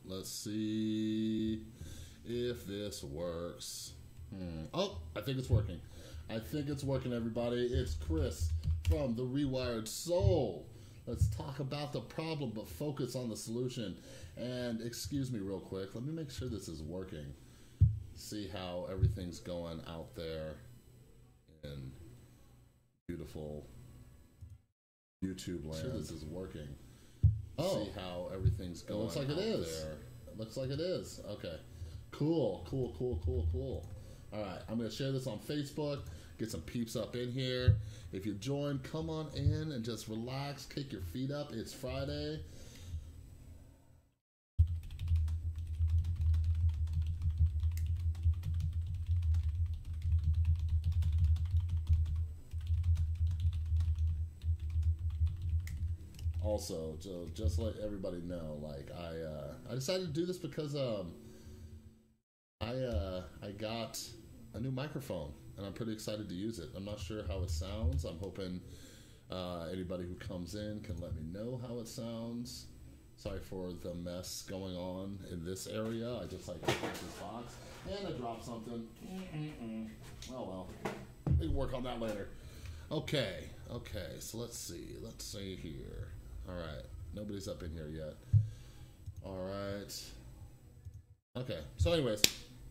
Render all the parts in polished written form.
let's see if this works. Oh, I think it's working. I think it's working, everybody. It's Chris from the Rewired Soul. Let's talk about the problem, but focus on the solution. And excuse me real quick. Let me make sure this is working. See how everything's going out there in beautiful YouTube land. Sure this is working. Oh. See how everything's going. It looks like it is. There. It looks like it is. Okay. Cool. All right, I'm going to share this on Facebook, get some peeps up in here. If you join, come on in and just relax, kick your feet up. It's Friday. Also, just to let everybody know, like I decided to do this because I got a new microphone and I'm pretty excited to use it. I'm not sure how it sounds. I'm hoping anybody who comes in can let me know how it sounds. Sorry for the mess going on in this area. I just like picked this box and I dropped something. Oh well, we can work on that later. Okay, so let's see here. All right, nobody's up in here yet. All right. Okay, so anyways,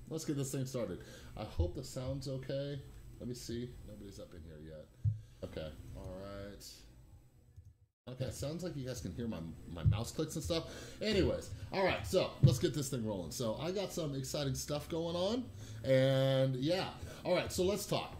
let's get this thing started. I hope the sound's okay. Let me see. Nobody's up in here yet. Okay, all right. Okay, sounds like you guys can hear my mouse clicks and stuff. Anyways, all right, so let's get this thing rolling. So I got some exciting stuff going on, and yeah. All right, so let's talk.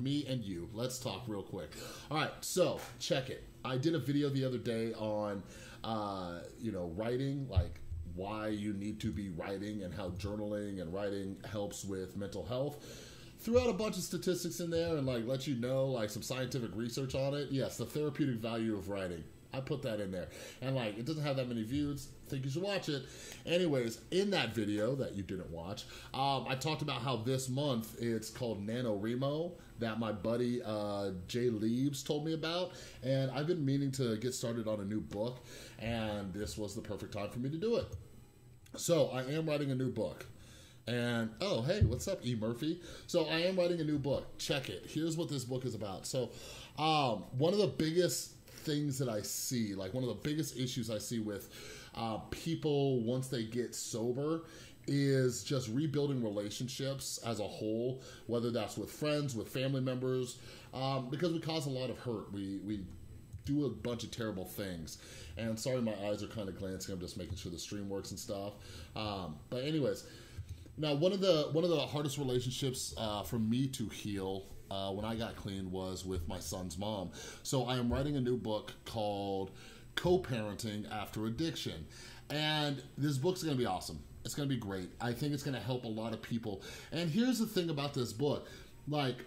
Me and you. Let's talk real quick. All right, so check it. I did a video the other day on, writing, like why you need to be writing and how journaling and writing helps with mental health. Threw out a bunch of statistics in there and like let you know like some scientific research on it. Yes, the therapeutic value of writing. I put that in there. And like, it doesn't have that many views. Think you should watch it. Anyways, in that video that you didn't watch, I talked about how this month it's called NaNoWriMo that my buddy Jay Leaves told me about. And I've been meaning to get started on a new book. And this was the perfect time for me to do it. So I am writing a new book. And, oh, hey, what's up, E. Murphy? So I am writing a new book. Check it. Here's what this book is about. So one of the biggest things that I see, like one of the biggest issues I see with people once they get sober is just rebuilding relationships as a whole, whether that's with friends, with family members, because we cause a lot of hurt. We do a bunch of terrible things. And sorry, my eyes are kind of glancing. I'm just making sure the stream works and stuff. But anyways, now one of the hardest relationships for me to heal when I got clean was with my son's mom. So I am writing a new book called Co-Parenting After Addiction. And this book's gonna be awesome. It's gonna be great. I think it's gonna help a lot of people. And here's the thing about this book. Like,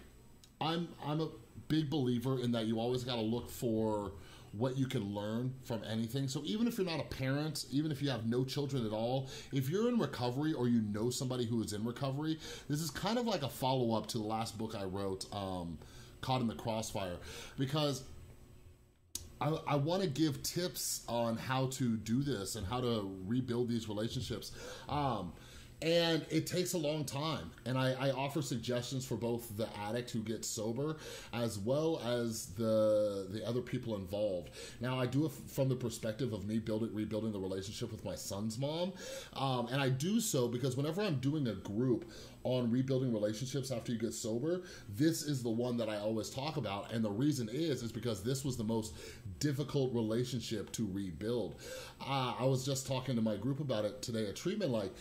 I'm a big believer in that you always gotta look for what you can learn from anything. So even if you're not a parent, even if you have no children at all, if you're in recovery or you know somebody who is in recovery, this is kind of like a follow-up to the last book I wrote, Caught in the Crossfire, because I want to give tips on how to do this and how to rebuild these relationships. And it takes a long time. And I offer suggestions for both the addict who gets sober as well as the other people involved. Now, I do it from the perspective of me rebuilding the relationship with my son's mom. And I do so because whenever I'm doing a group on rebuilding relationships after you get sober, this is the one that I always talk about. And the reason is because this was the most difficult relationship to rebuild. I was just talking to my group about it today at treatment, like,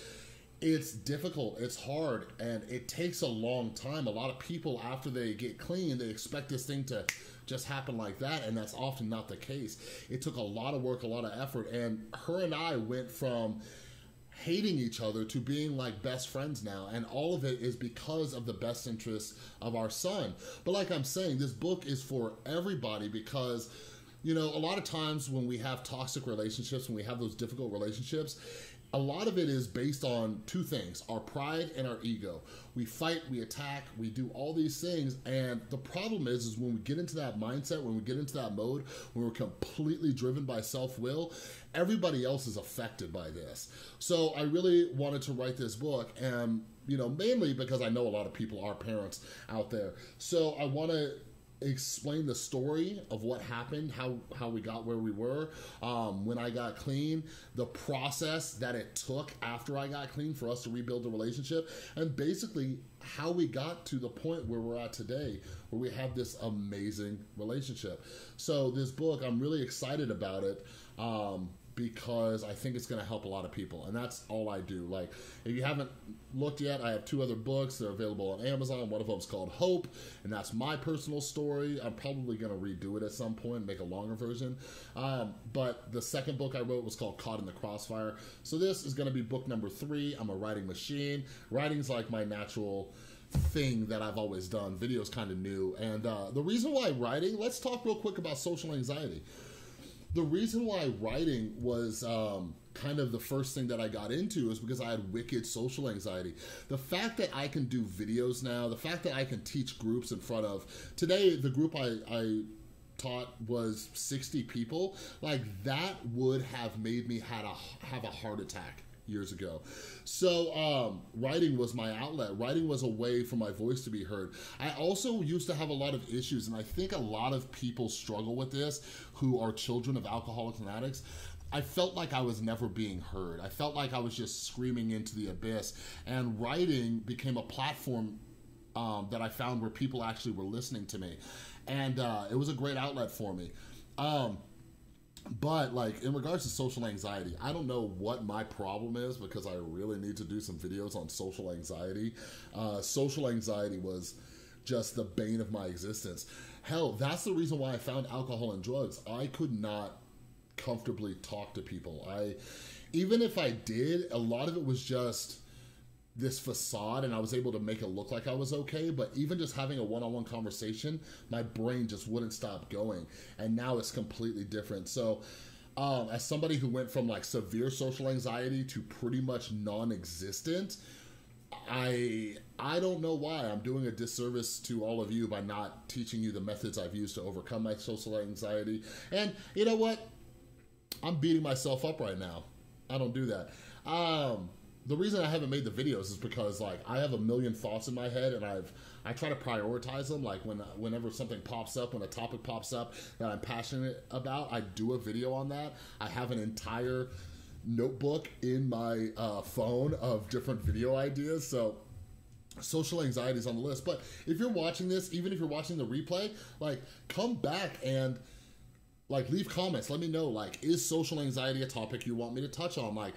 it's difficult, it's hard, and it takes a long time. A lot of people, after they get clean, they expect this thing to just happen like that, and that's often not the case. It took a lot of work, a lot of effort, and her and I went from hating each other to being like best friends now, and all of it is because of the best interests of our son. But like I'm saying, this book is for everybody because, you know, a lot of times when we have toxic relationships, when we have those difficult relationships, a lot of it is based on two things, our pride and our ego. We fight, we attack, we do all these things, and the problem is when we get into that mindset, when we get into that mode, when we're completely driven by self-will, everybody else is affected by this. So I really wanted to write this book, and mainly because I know a lot of people are parents out there. So I want to explain the story of what happened, how we got where we were when I got clean, the process that it took after I got clean for us to rebuild the relationship, and basically how we got to the point where we're at today, where we have this amazing relationship. So this book, I'm really excited about it because I think it's going to help a lot of people, and that's all I do. Like, if you haven't looked yet, I have 2 other books. They're available on Amazon. One of them is called Hope, and that's my personal story. I'm probably going to redo it at some point and make a longer version. But the second book I wrote was called Caught in the Crossfire. So this is going to be book number 3. I'm a writing machine. Writing's like my natural thing that I've always done. Video's kind of new. And the reason why writing, let's talk real quick about social anxiety. The reason why writing was kind of the first thing that I got into is because I had wicked social anxiety. The fact that I can do videos now, the fact that I can teach groups in front of, today the group I taught was 60 people, like that would have made me have a heart attack years ago. So writing was my outlet. Writing was a way for my voice to be heard. I also used to have a lot of issues, and I think a lot of people struggle with this who are children of alcoholics and addicts. I felt like I was never being heard. I felt like I was just screaming into the abyss, and writing became a platform that I found where people actually were listening to me, and it was a great outlet for me. But like in regards to social anxiety, I don't know what my problem is because I really need to do some videos on social anxiety. Social anxiety was just the bane of my existence. Hell, that's the reason why I found alcohol and drugs. I could not comfortably talk to people. Even if I did, a lot of it was just this facade, and I was able to make it look like I was okay, but even just having a one-on-one conversation, my brain just wouldn't stop going, and now it's completely different. So as somebody who went from like severe social anxiety to pretty much non-existent, I don't know why I'm doing a disservice to all of you by not teaching you the methods I've used to overcome my social anxiety. And you know what? I'm beating myself up right now. I don't do that. The reason I haven't made the videos is because like I have a million thoughts in my head, and I try to prioritize them. Like whenever something pops up, when a topic pops up that I'm passionate about, I do a video on that. I have an entire notebook in my phone of different video ideas. So social anxiety is on the list. But if you're watching this, even if you're watching the replay, like come back and like leave comments. Let me know, like, is social anxiety a topic you want me to touch on? Like,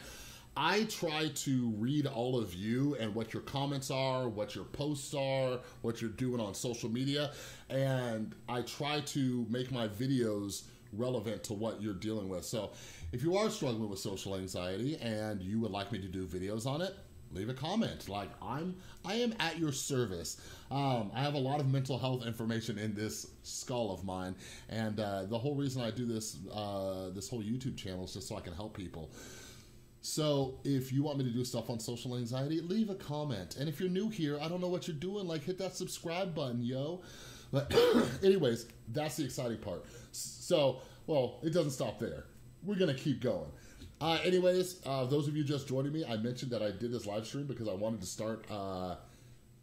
I try to read all of you and what your comments are, what your posts are, what you're doing on social media, and I try to make my videos relevant to what you're dealing with. So if you are struggling with social anxiety and you would like me to do videos on it, leave a comment. Like I am at your service. I have a lot of mental health information in this skull of mine, and the whole reason I do this this whole YouTube channel is just so I can help people. So if you want me to do stuff on social anxiety, leave a comment. And if you're new here, I don't know what you're doing, like hit that subscribe button, yo. But anyways, that's the exciting part. So, well, it doesn't stop there. We're gonna keep going. Anyways, those of you just joining me, I mentioned that I did this live stream because I wanted to start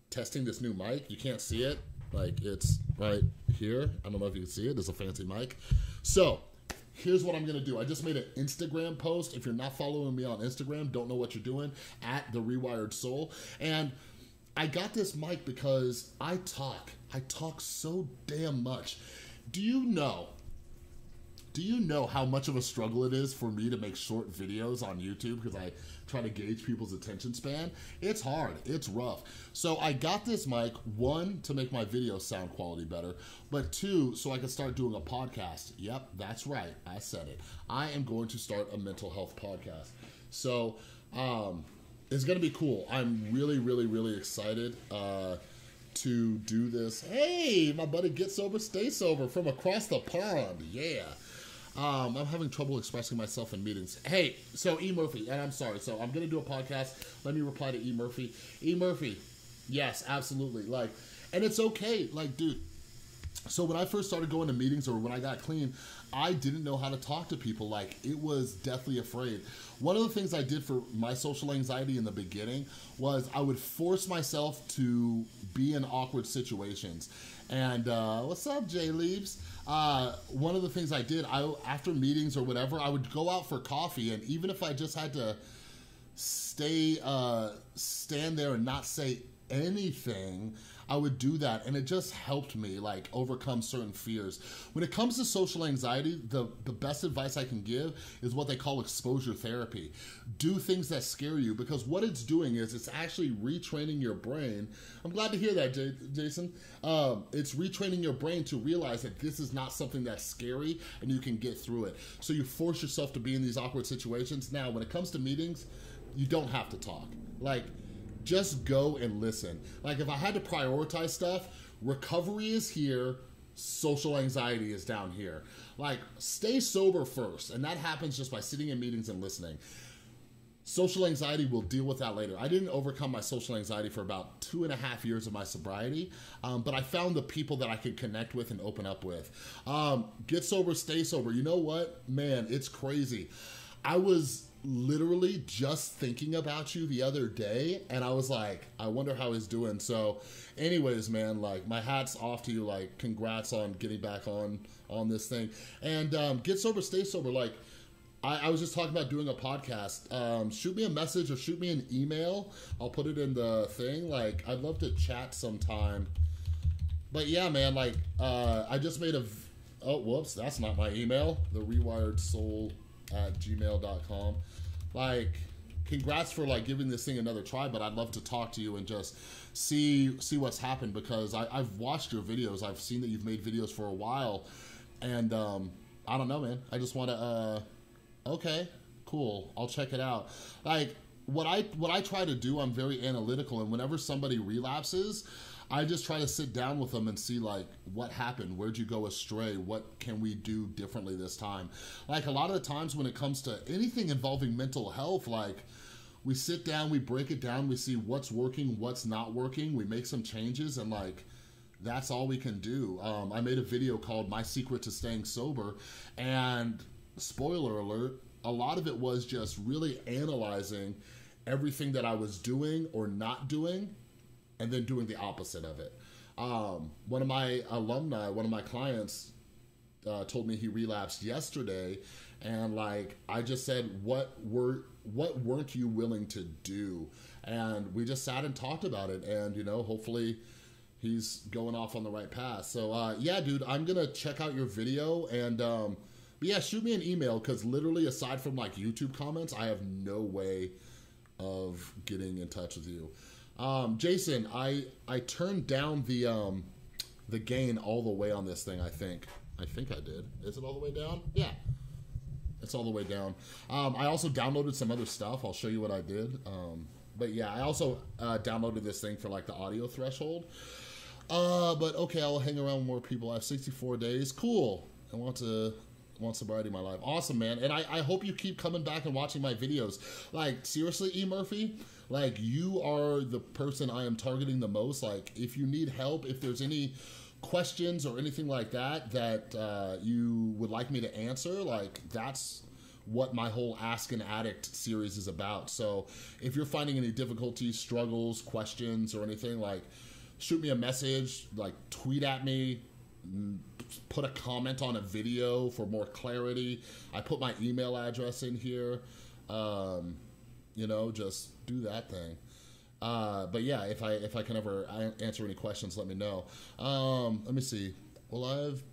testing this new mic. You can't see it, like it's right here. I don't know if you can see it, it's a fancy mic. So, here's what I'm gonna do. I just made an Instagram post. If you're not following me on Instagram, don't know what you're doing, at The Rewired Soul. And I got this mic because I talk so damn much. Do you know how much of a struggle it is for me to make short videos on YouTube because I try to gauge people's attention span? It's hard, it's rough. So I got this mic, 1, to make my video sound quality better, but 2, so I can start doing a podcast. Yep, that's right, I said it. I am going to start a mental health podcast. So it's gonna be cool. I'm really, really, really excited to do this. Hey, my buddy Get Sober, Stay Sober from across the pond, yeah. I'm having trouble expressing myself in meetings. Hey, so E. Murphy, and I'm sorry, so I'm going to do a podcast. Let me reply to E. Murphy. E. Murphy, yes, absolutely. Like, and it's okay. Like, dude, so when I first started going to meetings or when I got clean, I didn't know how to talk to people. Like, it was deathly afraid. One of the things I did for my social anxiety in the beginning was I would force myself to be in awkward situations. And what's up, Jay Leaves? One of the things I did, after meetings or whatever, I would go out for coffee, and even if I just had to stand there and not say anything, I would do that, and it just helped me like overcome certain fears. When it comes to social anxiety, the best advice I can give is what they call exposure therapy. Do things that scare you, because what it's doing is it's actually retraining your brain. I'm glad to hear that, Jason. It's retraining your brain to realize that this is not something that's scary and you can get through it. So you force yourself to be in these awkward situations. Now, when it comes to meetings, you don't have to talk. Like, just go and listen. Like, if I had to prioritize stuff, recovery is here, social anxiety is down here. Like, stay sober first, and that happens just by sitting in meetings and listening. Social anxiety, we'll deal with that later. I didn't overcome my social anxiety for about 2.5 years of my sobriety, but I found the people that I could connect with and open up with. Get sober, stay sober. You know what? Man, it's crazy. I was literally just thinking about you the other day, and I was like, I wonder how he's doing. So anyways, man, like, my hat's off to you. Like, congrats on getting back on this thing. And get sober, stay sober. Like, I was just talking about doing a podcast. Shoot me a message or shoot me an email. I'll put it in the thing. Like, I'd love to chat sometime. But yeah, man, like, I just made oh, whoops, that's not my email. The rewiredsoul@gmail.com. Like, congrats for like giving this thing another try, but I'd love to talk to you and just see what's happened, because I've watched your videos. I've seen that you've made videos for a while, and I don't know, man. I just want to okay, cool, I'll check it out. Like, what I try to do, I'm very analytical, and whenever somebody relapses, I just try to sit down with them and see, like, what happened? Where'd you go astray? What can we do differently this time? Like, a lot of the times when it comes to anything involving mental health, like, we sit down, we break it down, we see what's working, what's not working, we make some changes, and, like, that's all we can do. I made a video called My Secret to Staying Sober, and spoiler alert, a lot of it was just really analyzing everything that I was doing or not doing, and then doing the opposite of it. One of my alumni, one of my clients, told me he relapsed yesterday, and like, I just said, what weren't you willing to do? And we just sat and talked about it, and, you know, hopefully he's going off on the right path. So yeah, dude, I'm gonna check out your video, and but yeah, shoot me an email, because literally, aside from like YouTube comments, I have no way of getting in touch with you. Jason, I turned down the gain all the way on this thing. I think I did. Is it all the way down? Yeah, it's all the way down. I also downloaded some other stuff. I'll show you what I did. But yeah, I also downloaded this thing for like the audio threshold. But okay, I'll hang around with more people. I have 64 days. Cool. I want sobriety in my life. Awesome, man. And I hope you keep coming back and watching my videos. Like, seriously, E. Murphy, like, you are the person I am targeting the most. Like, if you need help, if there's any questions or anything like that you would like me to answer, like, that's what my whole Ask an Addict series is about. So if you're finding any difficulties, struggles, questions, or anything, like, shoot me a message, like, tweet at me, put a comment on a video for more clarity. I put my email address in here. You know, just do that thing. But yeah, if I can ever answer any questions, let me know. Let me see. Well, I've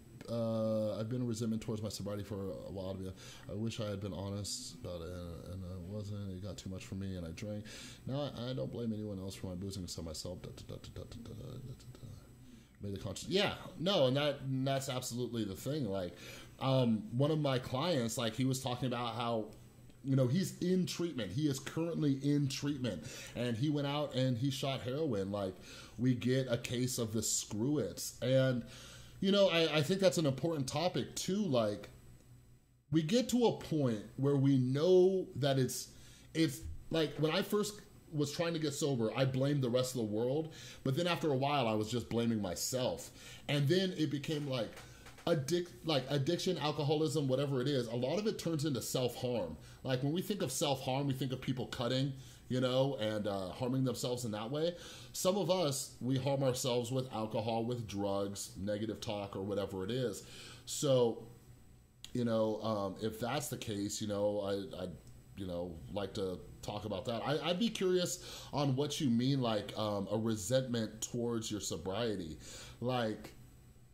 been in resentment towards my sobriety for a while. I wish I had been honest about it, and I wasn't. It got too much for me, and I drank. Now I don't blame anyone else for my boozing except myself. Made the conscious. Yeah, no, and that's absolutely the thing. Like, one of my clients, like, he was talking about how, you know, he's in treatment. He is currently in treatment, and he went out and he shot heroin. Like, we get a case of the screw-its, and you know, I think that's an important topic too. Like, we get to a point where we know that it's like when I first was trying to get sober, I blamed the rest of the world, but then after a while I was just blaming myself. And then it became like addiction, alcoholism, whatever it is, a lot of it turns into self-harm. Like when we think of self-harm, we think of people cutting, you know, and harming themselves in that way. Some of us, we harm ourselves with alcohol, with drugs, negative talk, or whatever it is. So, you know, if that's the case, you know, I you know, like to talk about that. I'd be curious on what you mean, like a resentment towards your sobriety. Like,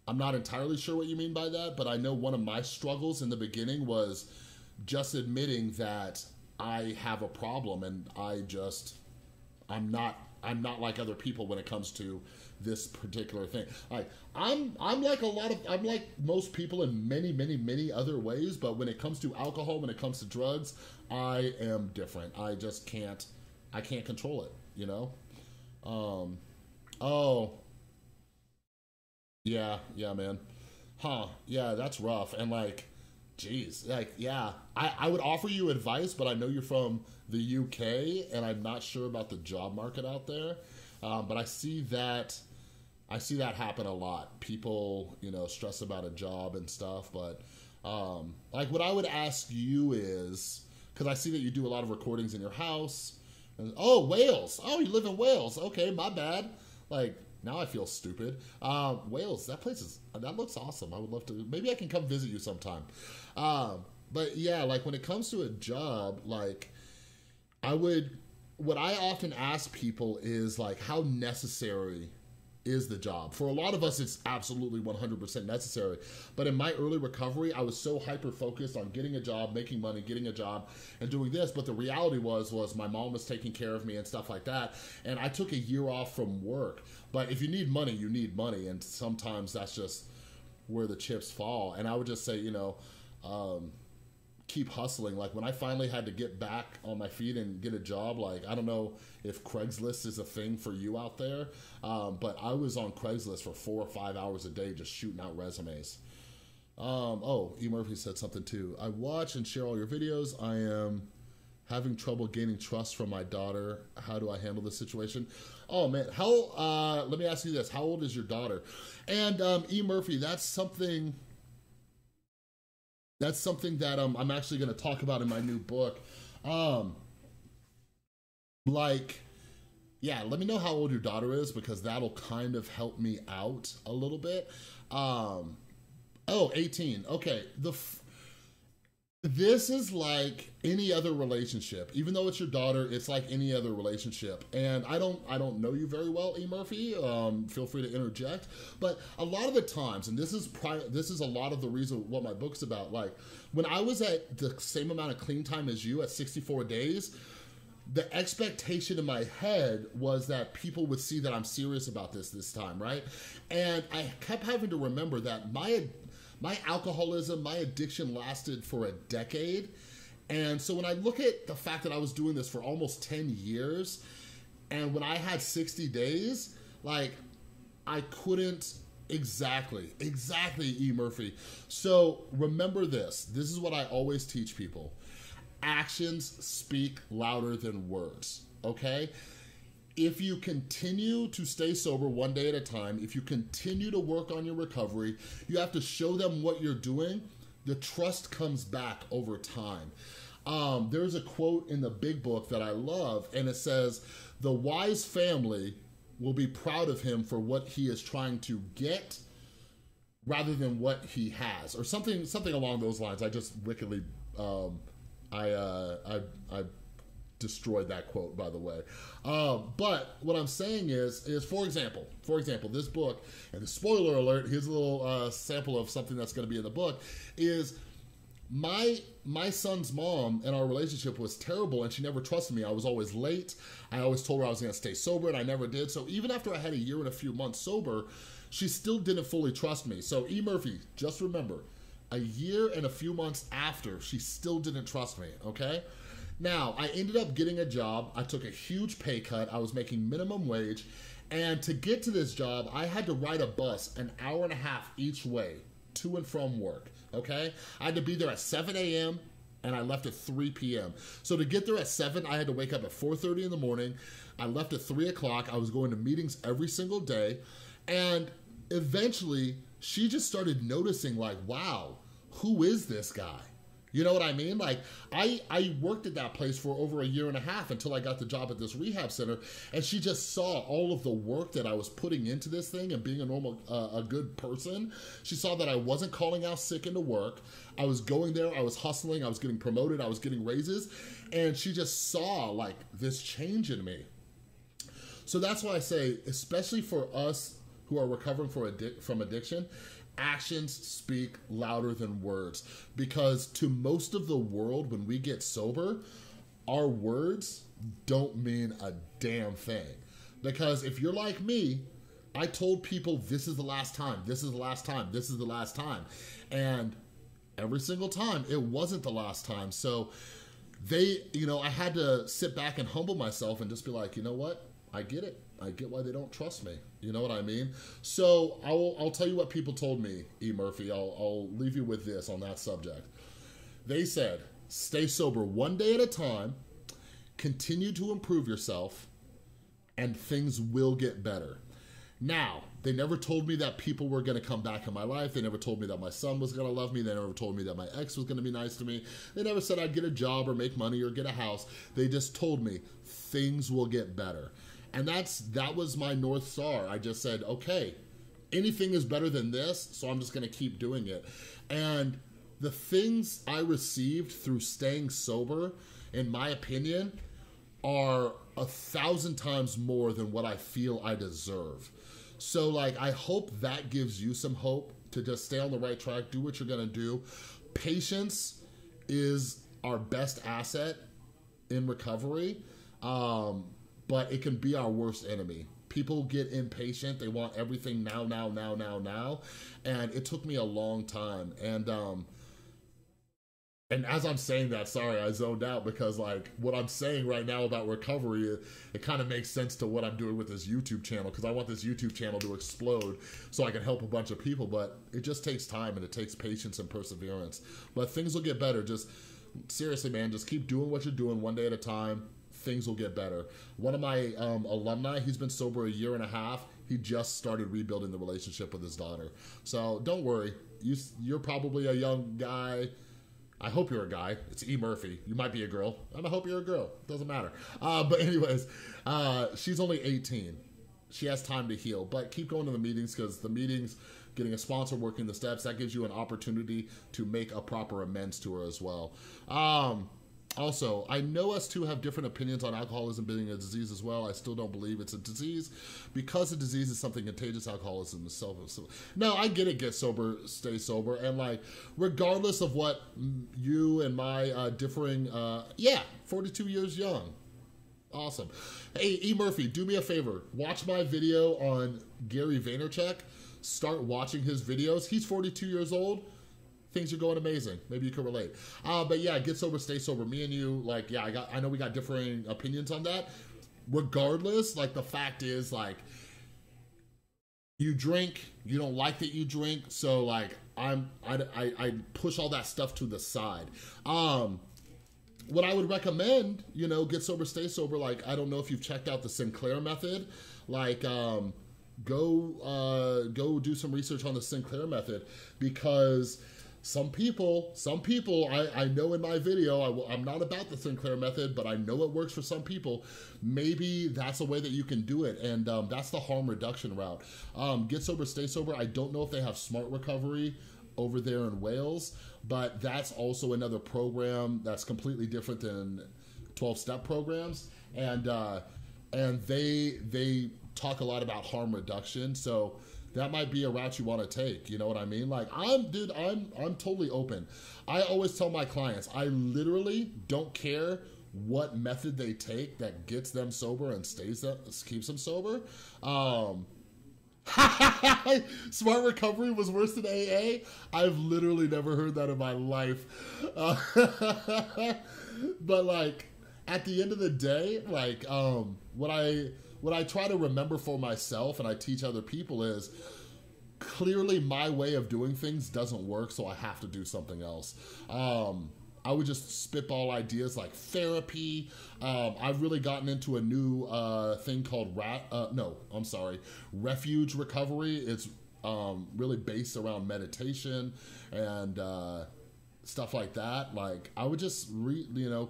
I'm not entirely sure what you mean by that, but I know one of my struggles in the beginning was just admitting that I have a problem, and I'm not like other people when it comes to this particular thing. I'm like most people in many other ways, but when it comes to alcohol, when it comes to drugs, I am different. I can't control it, you know? Oh, yeah, man. Huh, yeah, that's rough. And like, geez, like, yeah, I would offer you advice, but I know you're from the UK, and I'm not sure about the job market out there. But I see that happen a lot. People, you know, stress about a job and stuff. But like, what I would ask you is, because I see that you do a lot of recordings in your house. And, oh, Wales. Oh, you live in Wales. Okay, my bad. Like, now I feel stupid. Wales, that looks awesome. I would love to, maybe I can come visit you sometime. But yeah, like when it comes to a job, like what I often ask people is like, how necessary is the job? For a lot of us, it's absolutely 100% necessary. But in my early recovery, I was so hyper-focused on getting a job, making money, getting a job, and doing this. But the reality was my mom was taking care of me and stuff like that. And I took a year off from work. But if you need money, you need money. And sometimes that's just where the chips fall. And I would just say, you know, keep hustling. Like when I finally had to get back on my feet and get a job, like I don't know if Craigslist is a thing for you out there, but I was on Craigslist for 4 or 5 hours a day just shooting out resumes. Oh, E. Murphy said something too. I watch and share all your videos. I am having trouble gaining trust from my daughter. How do I handle this situation? Oh man, let me ask you this. How old is your daughter? And E. Murphy, that's something that I'm actually going to talk about in my new book. Like, yeah, let me know how old your daughter is, because that'll kind of help me out a little bit. Oh, 18. Okay. This is like any other relationship. Even though it's your daughter, it's like any other relationship. And I don't know you very well, E. Murphy. Feel free to interject. But a lot of the times, and this is a lot of the reason what my book's about. Like when I was at the same amount of clean time as you at 64 days, the expectation in my head was that people would see that I'm serious about this time, right? And I kept having to remember that my alcoholism, my addiction lasted for a decade. And so when I look at the fact that I was doing this for almost 10 years, and when I had 60 days, like I couldn't exactly, E. Murphy. So remember this. This is what I always teach people. Actions speak louder than words, okay? If you continue to stay sober one day at a time, if you continue to work on your recovery, you have to show them what you're doing. The trust comes back over time. There's a quote in the big book that I love, and it says, the wise family will be proud of him for what he is trying to get rather than what he has, or something along those lines. I just wickedly, I destroyed that quote, by the way. But what I'm saying is for example, this book, and the spoiler alert, here's a little sample of something that's going to be in the book, is my son's mom and our relationship was terrible, and she never trusted me. I was always late. I always told her I was going to stay sober, and I never did. So even after I had a year and a few months sober, she still didn't fully trust me. So E. Murphy, just remember, a year and a few months after, she still didn't trust me, okay? Now, I ended up getting a job. I took a huge pay cut. I was making minimum wage. And to get to this job, I had to ride a bus an hour and a half each way to and from work, okay? I had to be there at 7 a.m. and I left at 3 p.m. So to get there at 7, I had to wake up at 4:30 in the morning. I left at 3 o'clock. I was going to meetings every single day. And eventually, she just started noticing, like, wow, who is this guy? You know what I mean? Like, I worked at that place for over 1.5 years until I got the job at this rehab center, and she just saw all of the work that I was putting into this thing and being a good person. She saw that I wasn't calling out sick into work. I was going there, I was hustling, I was getting promoted, I was getting raises, and she just saw, like, this change in me. So that's why I say, especially for us who are recovering from addiction, actions speak louder than words, because to most of the world, when we get sober, our words don't mean a damn thing. Because if you're like me, I told people, this is the last time, this is the last time, this is the last time. And every single time, it wasn't the last time. So I had to sit back and humble myself and just be like, you know what? I get it. I get why they don't trust me. You know what I mean? So I'll tell you what people told me, E. Murphy. I'll leave you with this on that subject. They said, stay sober one day at a time, continue to improve yourself, and things will get better. Now, they never told me that people were going to come back in my life. They never told me that my son was going to love me. They never told me that my ex was going to be nice to me. They never said I'd get a job or make money or get a house. They just told me things will get better. And that was my North Star. I just said, okay, anything is better than this, so I'm just gonna keep doing it. And the things I received through staying sober, in my opinion, are 1,000 times more than what I feel I deserve. So like, I hope that gives you some hope to just stay on the right track, do what you're gonna do. Patience is our best asset in recovery. But it can be our worst enemy. People get impatient. They want everything now. And it took me a long time. And as I'm saying that, sorry, I zoned out, because like what I'm saying right now about recovery, it kind of makes sense to what I'm doing with this YouTube channel, because I want this YouTube channel to explode so I can help a bunch of people. But it just takes time, and it takes patience and perseverance. But things will get better. Just seriously, man, just keep doing what you're doing one day at a time. Things will get better. One of my alumni, he's been sober 1.5 years. He just started rebuilding the relationship with his daughter. So don't worry. You're probably a young guy. I hope you're a guy. It's E. Murphy. You might be a girl. And I hope you're a girl. Doesn't matter. But anyways, she's only 18. She has time to heal. But keep going to the meetings, because the meetings, getting a sponsor, working the steps, that gives you an opportunity to make a proper amends to her as well. Also, I know us two have different opinions on alcoholism being a disease as well. I still don't believe it's a disease, because a disease is something contagious. Alcoholism is self. No, I get it. Get sober, stay sober. And like, regardless of what you and my differing, 42 years young. Awesome. Hey, E. Murphy, do me a favor. Watch my video on Gary Vaynerchuk. Start watching his videos. He's 42 years old. Things are going amazing. Maybe you can relate. But yeah, get sober, stay sober. Me and you, like, yeah, I know we got differing opinions on that. Regardless, like, the fact is, like, you drink, you don't like that you drink, so like, I push all that stuff to the side. What I would recommend, get sober, stay sober. Like, I don't know if you've checked out the Sinclair method. Like, go do some research on the Sinclair method, because some people, I know in my video, I'm not about the Sinclair method, but I know it works for some people. Maybe that's a way that you can do it, and that's the harm reduction route. Get sober, stay sober. I don't know if they have Smart Recovery over there in Wales, but that's also another program that's completely different than 12-step programs, and they talk a lot about harm reduction. So that might be a route you want to take. You know what I mean? Like, I'm totally open. I always tell my clients, I literally don't care what method they take that gets them sober and keeps them sober. Smart Recovery was worse than AA? I've literally never heard that in my life. But like, at the end of the day, like, what I try to remember for myself, and I teach other people, is clearly my way of doing things doesn't work, so I have to do something else. I would just spitball ideas like therapy. I've really gotten into a new thing called refuge recovery. It's really based around meditation and stuff like that. Like I would just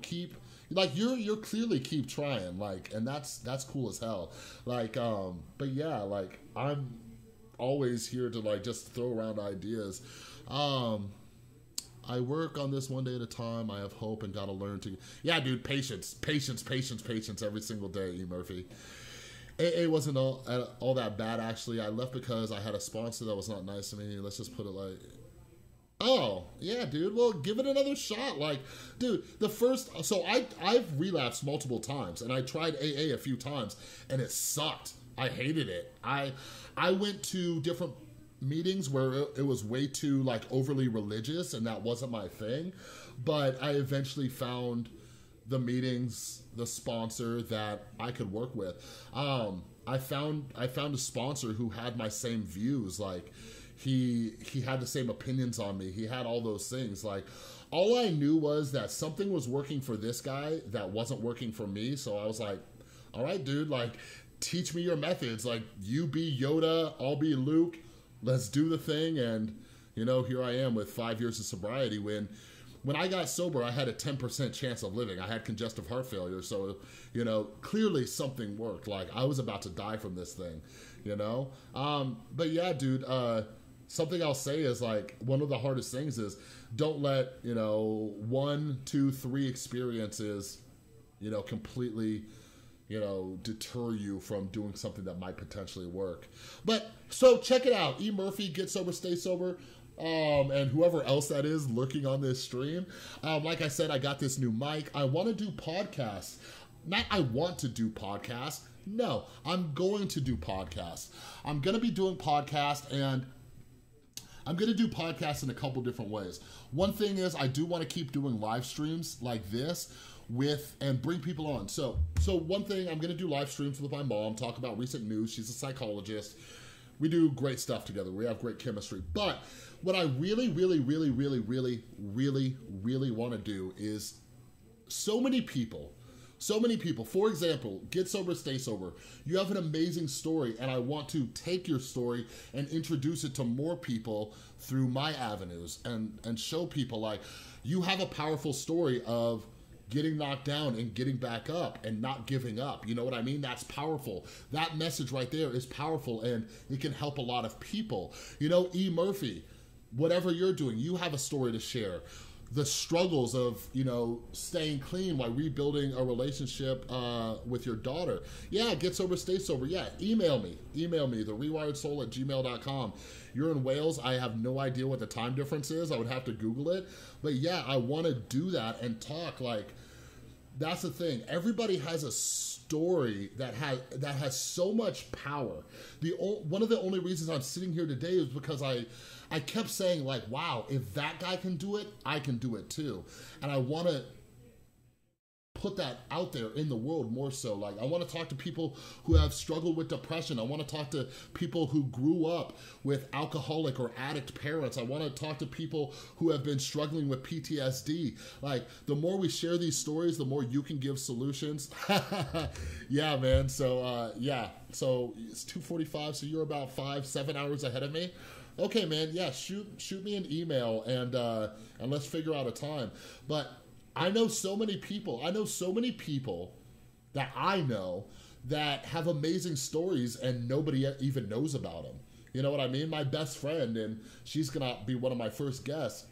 keep like you're clearly keep trying, like, and that's cool as hell. Like but yeah, like I'm always here to like just throw around ideas. I work on this one day at a time. I have hope and gotta learn to... Yeah, dude, patience every single day, E. Murphy. AA wasn't all that bad, actually. I left because I had a sponsor that was not nice to me. Let's just put it like... Oh, yeah, dude. Well, give it another shot. Like, dude, the first... So I've relapsed multiple times, and I tried AA a few times, and it sucked. I hated it. I went to different meetings where it was way too like overly religious, and that wasn't my thing, but I eventually found the meetings, the sponsor that I could work with. I found a sponsor who had my same views. Like he had the same opinions on me. He had all those things. Like all I knew was that something was working for this guy that wasn't working for me. So I was like, all right, dude, like teach me your methods. Like you be Yoda, I'll be Luke. Let's do the thing. And, you know, here I am with 5 years of sobriety. When I got sober, I had a 10% chance of living. I had congestive heart failure. So, you know, clearly something worked. Like, I was about to die from this thing, you know? But yeah, dude, something I'll say is, like, one of the hardest things is don't let, you know, 1, 2, 3 experiences, you know, completely... you know, deter you from doing something that might potentially work. But, so check it out. E. Murphy, Get Sober, Stay Sober, and whoever else that is lurking on this stream. Like I said, I got this new mic. I want to do podcasts. Not I want to do podcasts. No, I'm going to do podcasts. I'm going to be doing podcasts, and I'm going to do podcasts in a couple different ways. One thing is I do want to keep doing live streams like this, and bring people on. So one thing, I'm gonna do live streams with my mom, talk about recent news. She's a psychologist. We do great stuff together. We have great chemistry. But what I really want to do is so many people, for example, Get Sober, Stay Sober. You have an amazing story, and I want to take your story and introduce it to more people through my avenues and show people like you have a powerful story of getting knocked down and getting back up and not giving up. You know what I mean? That's powerful. That message right there is powerful, and it can help a lot of people. You know, E. Murphy, whatever you're doing, you have a story to share. The struggles of, you know, staying clean while rebuilding a relationship with your daughter. Yeah, Get Sober, Stay Sober. Yeah, email me, therewiredsoul@gmail.com. You're in Wales. I have no idea what the time difference is. I would have to Google it. But yeah, I want to do that and talk. Like, that's the thing. Everybody has a story that has so much power. One of the only reasons I'm sitting here today is because I kept saying, like, wow, if that guy can do it, I can do it too. And I want to put that out there in the world more so. Like, I want to talk to people who have struggled with depression. I want to talk to people who grew up with alcoholic or addict parents. I want to talk to people who have been struggling with PTSD. Like, the more we share these stories, the more you can give solutions. Yeah, man. So, yeah. So it's 2:45, so you're about 5-7 hours ahead of me. Okay, man. Yeah, shoot me an email and let's figure out a time. But I know so many people that I know that have amazing stories and nobody even knows about them. You know what I mean? My best friend, and she's gonna be one of my first guests,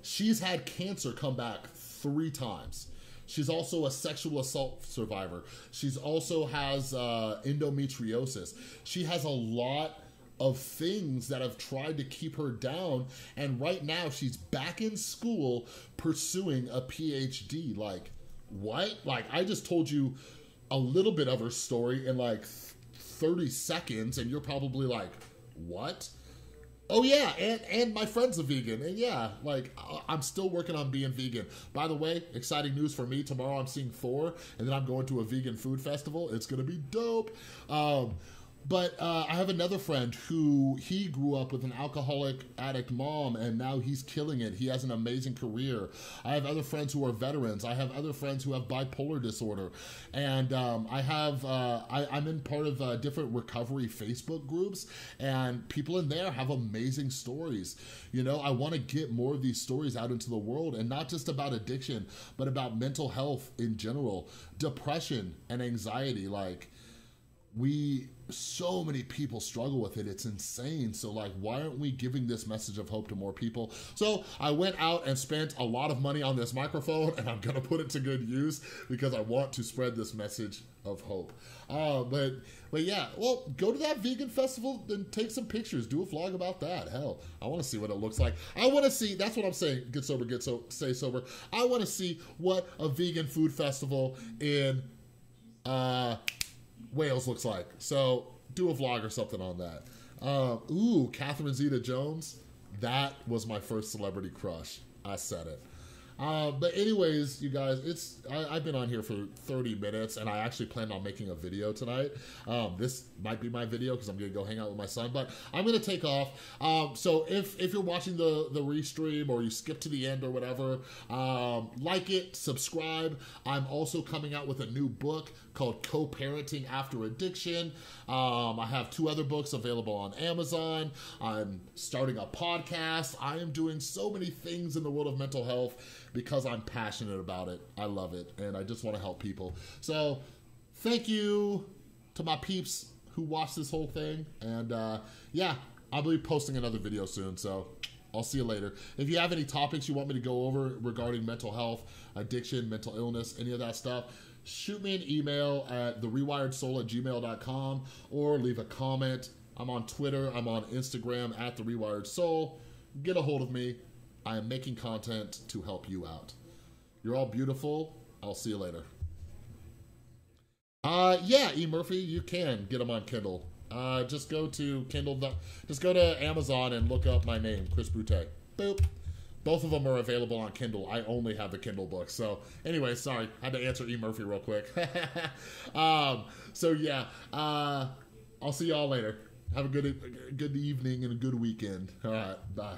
she's had cancer come back 3 times. She's also a sexual assault survivor. She's also has endometriosis. She has a lot of things that have tried to keep her down, and right now she's back in school pursuing a PhD. Like, what? Like, I just told you a little bit of her story in like 30 seconds, and you're probably like, what? Oh yeah, and my friend's a vegan, and yeah, like, I'm still working on being vegan. By the way, exciting news for me, tomorrow I'm seeing Thor, and then I'm going to a vegan food festival. It's gonna be dope. But I have another friend who he grew up with an alcoholic addict mom, and now he's killing it. He has an amazing career. I have other friends who are veterans. I have other friends who have bipolar disorder. And I'm in part of different recovery Facebook groups, and people in there have amazing stories. You know, I want to get more of these stories out into the world, and not just about addiction, but about mental health in general, depression and anxiety. Like, so many people struggle with it. It's insane. So like, why aren't we giving this message of hope to more people? So I went out and spent a lot of money on this microphone, and I'm gonna put it to good use because I want to spread this message of hope. But yeah, well, go to that vegan festival and take some pictures. Do a vlog about that. Hell, I want to see what it looks like. I want to see, that's what I'm saying. Get sober, stay sober. I want to see what a vegan food festival in Wales looks like. So do a vlog or something on that. Ooh, Catherine Zeta-Jones. That was my first celebrity crush. I said it. But anyways, you guys, I've been on here for 30 minutes, and I actually planned on making a video tonight. This might be my video because I'm going to go hang out with my son, but I'm going to take off. So if you're watching the restream or you skip to the end or whatever, like it, subscribe. I'm also coming out with a new book called Co-Parenting After Addiction. I have 2 other books available on Amazon. I'm starting a podcast. I am doing so many things in the world of mental health because I'm passionate about it. I love it, and I just want to help people. So thank you to my peeps who watched this whole thing. And yeah, I'll be posting another video soon, so I'll see you later. If you have any topics you want me to go over regarding mental health, addiction, mental illness, any of that stuff, shoot me an email at therewiredsoul@gmail.com or leave a comment. I'm on Twitter. I'm on Instagram at therewiredsoul. Get a hold of me. I am making content to help you out. You're all beautiful. I'll see you later. Yeah, E. Murphy, you can get them on Kindle. Just go to Kindle. Just go to Amazon and look up my name, Chris Boutte. Boop. Both of them are available on Kindle. I only have the Kindle book. So anyway, sorry. Had to answer E. Murphy real quick. So yeah, I'll see y'all later. Have a good evening and a good weekend. All right, bye.